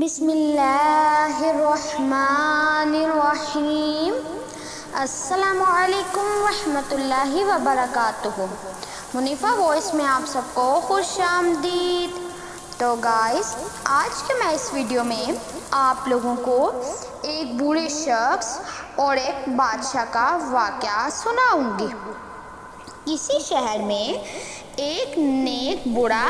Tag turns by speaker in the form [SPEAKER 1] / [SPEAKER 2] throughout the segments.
[SPEAKER 1] بسم اللہ الرحمن الرحیم۔ السلام علیکم ورحمۃ اللہ وبرکاتہ۔ منیفہ وائس میں آپ سب کو خوش آمدید۔ تو گائز، آج کے میں اس ویڈیو میں آپ لوگوں کو ایک بوڑھے شخص اور ایک بادشاہ کا واقعہ سناؤں گی۔ کسی شہر میں ایک نیک بوڑھا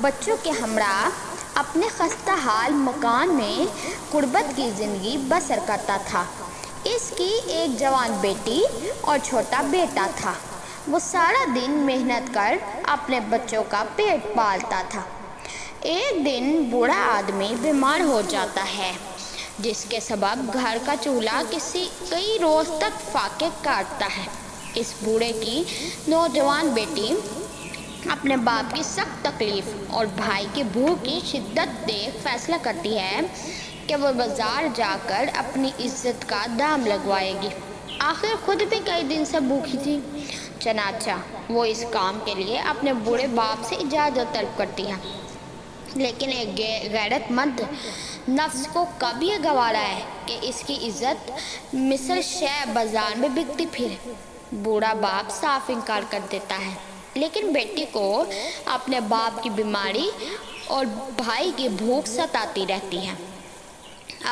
[SPEAKER 1] بچوں کے ہمراہ اپنے خستہ حال مکان میں غربت کی زندگی بسر کرتا تھا۔ اس کی ایک جوان بیٹی اور چھوٹا بیٹا تھا۔ وہ سارا دن محنت کر اپنے بچوں کا پیٹ پالتا تھا۔ ایک دن بوڑھا آدمی بیمار ہو جاتا ہے، جس کے سبب گھر کا چولہا کئی روز تک فاقے کاٹتا ہے۔ اس بوڑھے کی نوجوان بیٹی اپنے باپ کی سخت تکلیف اور بھائی کی بھوک کی شدت دیکھ فیصلہ کرتی ہے کہ وہ بازار جا کر اپنی عزت کا دام لگوائے گی۔ آخر خود بھی کئی دن سے بھوکی تھی، چنانچہ وہ اس کام کے لیے اپنے بوڑھے باپ سے اجازت طلب کرتی ہے۔ لیکن ایک غیرت مند نفس کو کب یہ گوارا ہے کہ اس کی عزت مثل شے بازار میں بکتی پھرے۔ بوڑھا باپ صاف انکار کر دیتا ہے، لیکن بیٹی کو اپنے باپ کی بیماری اور بھائی کی بھوک ستاتی رہتی ہے۔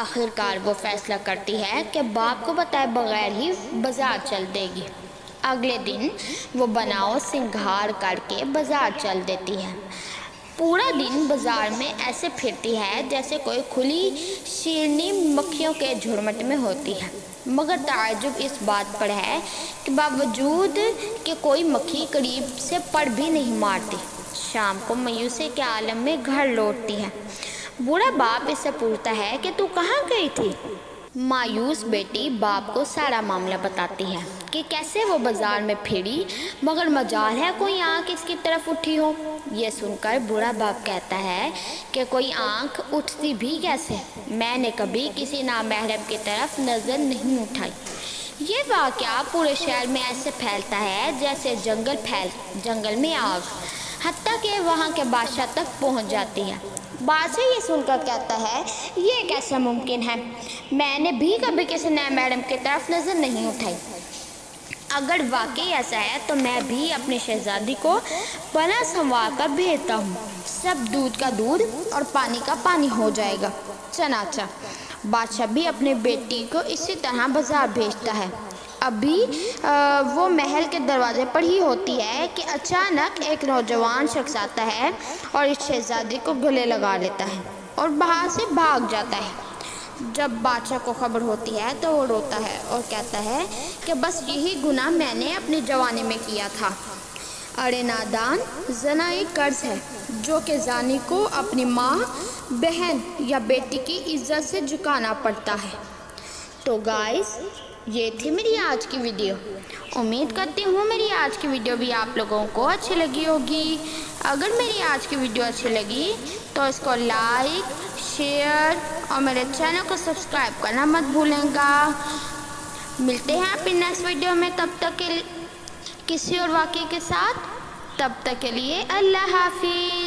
[SPEAKER 1] آخرکار وہ فیصلہ کرتی ہے کہ باپ کو بتائے بغیر ہی بازار چل دے گی۔ اگلے دن وہ بناؤ سنگھار کر کے بازار چل دیتی ہے۔ پورا دن بازار میں ایسے پھرتی ہے جیسے کوئی کھلی شیرنی مکھیوں کے جھرمٹ میں ہوتی ہے، مگر تعجب اس بات پر ہے کہ باوجود کہ کوئی مکھی قریب سے پر بھی نہیں مارتی۔ شام کو مایوسی کے عالم میں گھر لوٹتی ہے۔ بوڑھا باپ اس سے پوچھتا ہے کہ تو کہاں گئی تھی؟ مایوس بیٹی باپ کو سارا معاملہ بتاتی ہے کہ کیسے وہ بازار میں پھری، مگر مجال ہے کوئی آنکھ اس کی طرف اٹھی ہو۔ یہ سن کر بوڑھا باپ کہتا ہے کہ کوئی آنکھ اٹھتی بھی کیسے، میں نے کبھی کسی نامحرم کی طرف نظر نہیں اٹھائی۔ یہ واقعہ پورے شہر میں ایسے پھیلتا ہے جیسے جنگل میں آگ، حتیٰ کہ وہاں کے بادشاہ تک پہنچ جاتی ہے۔ بادشاہ یہ سن کر کہتا ہے، یہ کیسا ممکن ہے؟ میں نے بھی کبھی کسی نامحرم کی طرف نظر نہیں اٹھائی۔ اگر واقعی ایسا ہے تو میں بھی اپنی شہزادی کو پناہ سنوار کر بھیجتا ہوں، سب دودھ کا دودھ اور پانی کا پانی ہو جائے گا۔ چنانچہ بادشاہ بھی اپنے بیٹی کو اسی طرح بازار بھیجتا ہے۔ ابھی وہ محل کے دروازے پر ہی ہوتی ہے کہ اچانک ایک نوجوان شخص آتا ہے اور اس شہزادی کو گلے لگا لیتا ہے اور وہاں سے بھاگ جاتا ہے۔ جب بادشاہ کو خبر ہوتی ہے تو وہ روتا ہے اور کہتا ہے کہ بس یہی گناہ میں نے اپنی جوانی میں کیا تھا۔ ارے نادان، زنا ایک قرض ہے جو کہ زانی کو اپنی ماں، بہن یا بیٹی کی عزت سے جھکانا پڑتا ہے۔ تو گائز، یہ تھی میری آج کی ویڈیو۔ امید کرتی ہوں میری آج کی ویڈیو بھی آپ لوگوں کو اچھی لگی ہوگی۔ اگر میری آج کی ویڈیو اچھی لگی تو اس کو لائک، شیئر اور میرے چینل کو سبسکرائب کرنا مت بھولیں گا۔ ملتے ہیں اپنی نیکسٹ ویڈیو میں، تب تک کے کسی اور واقعے کے ساتھ۔ تب تک کے لیے اللہ حافظ۔